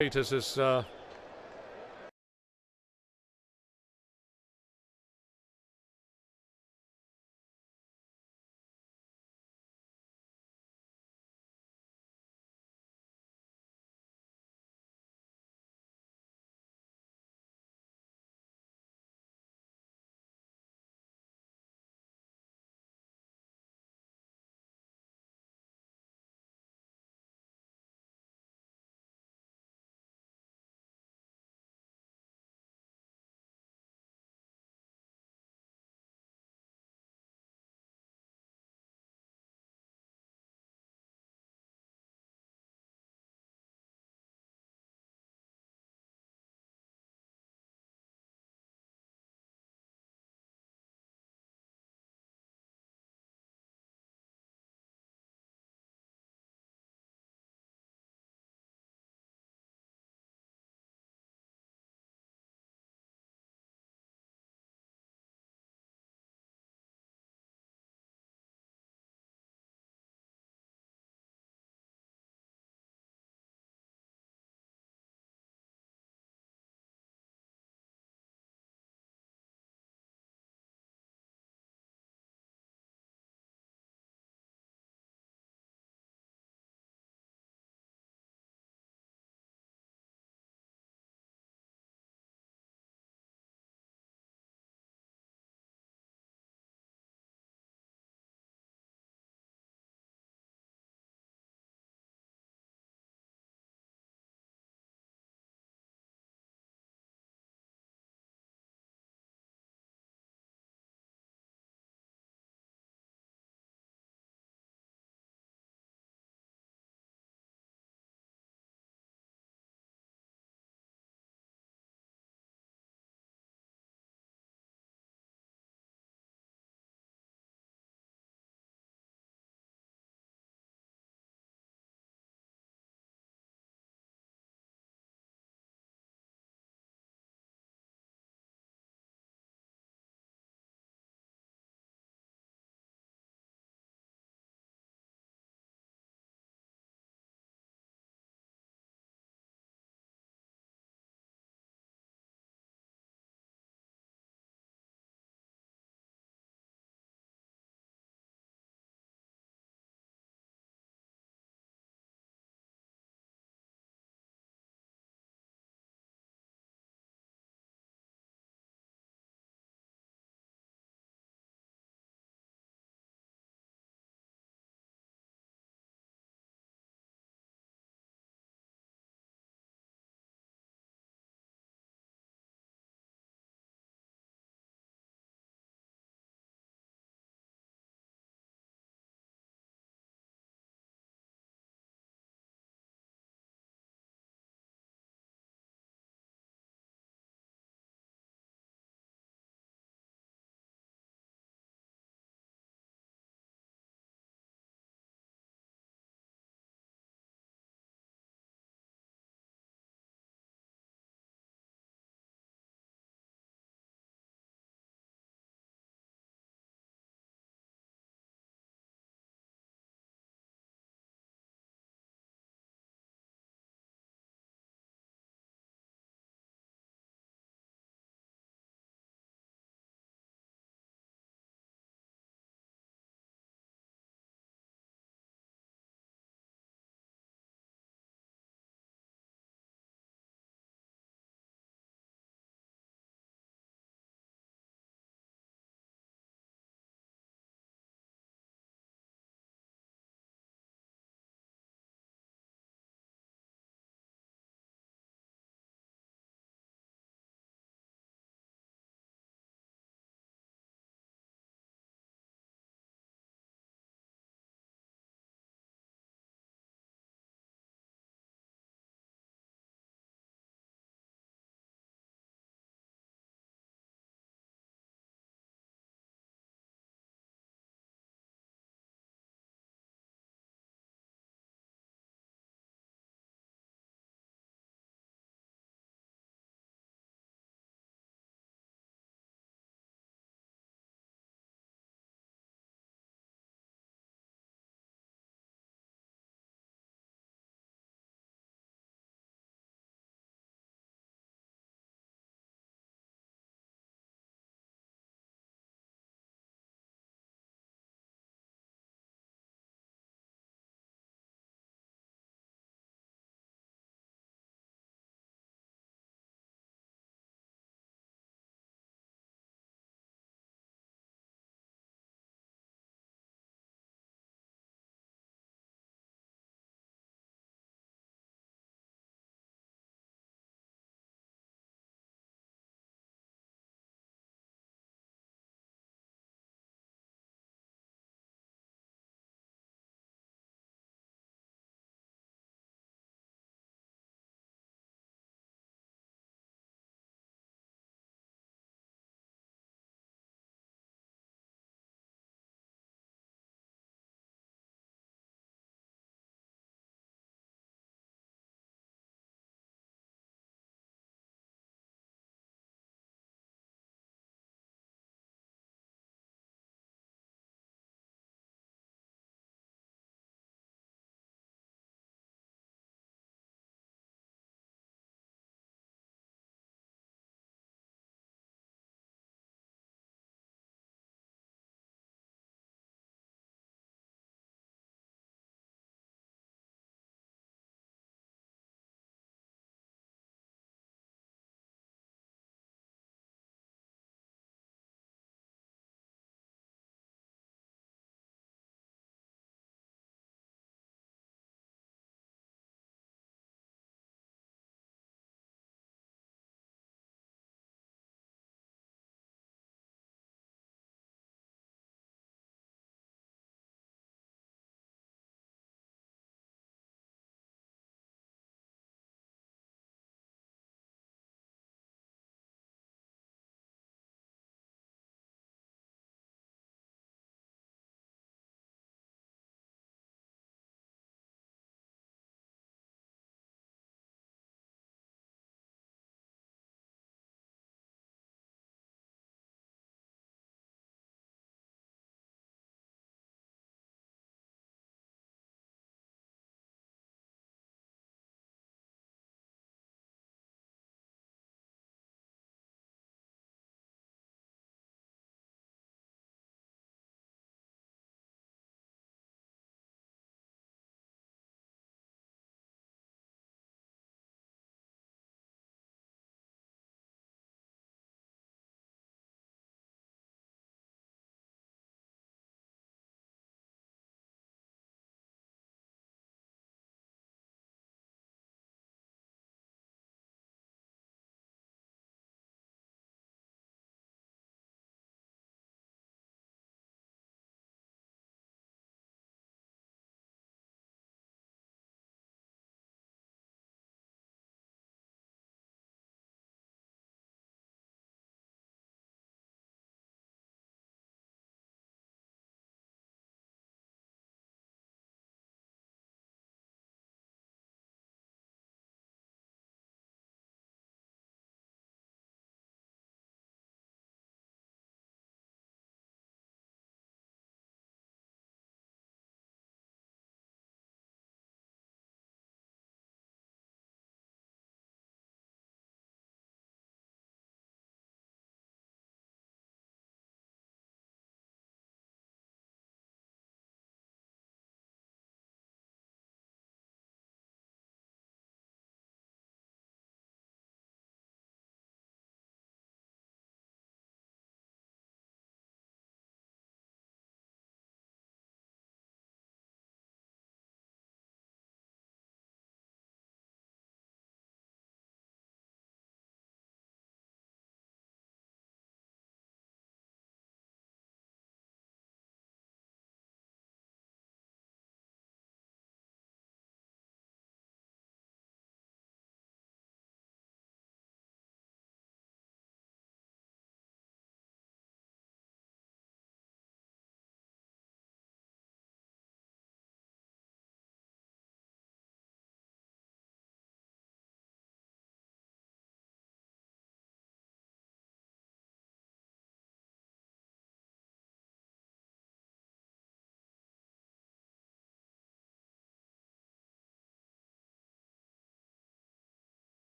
S1: Peters has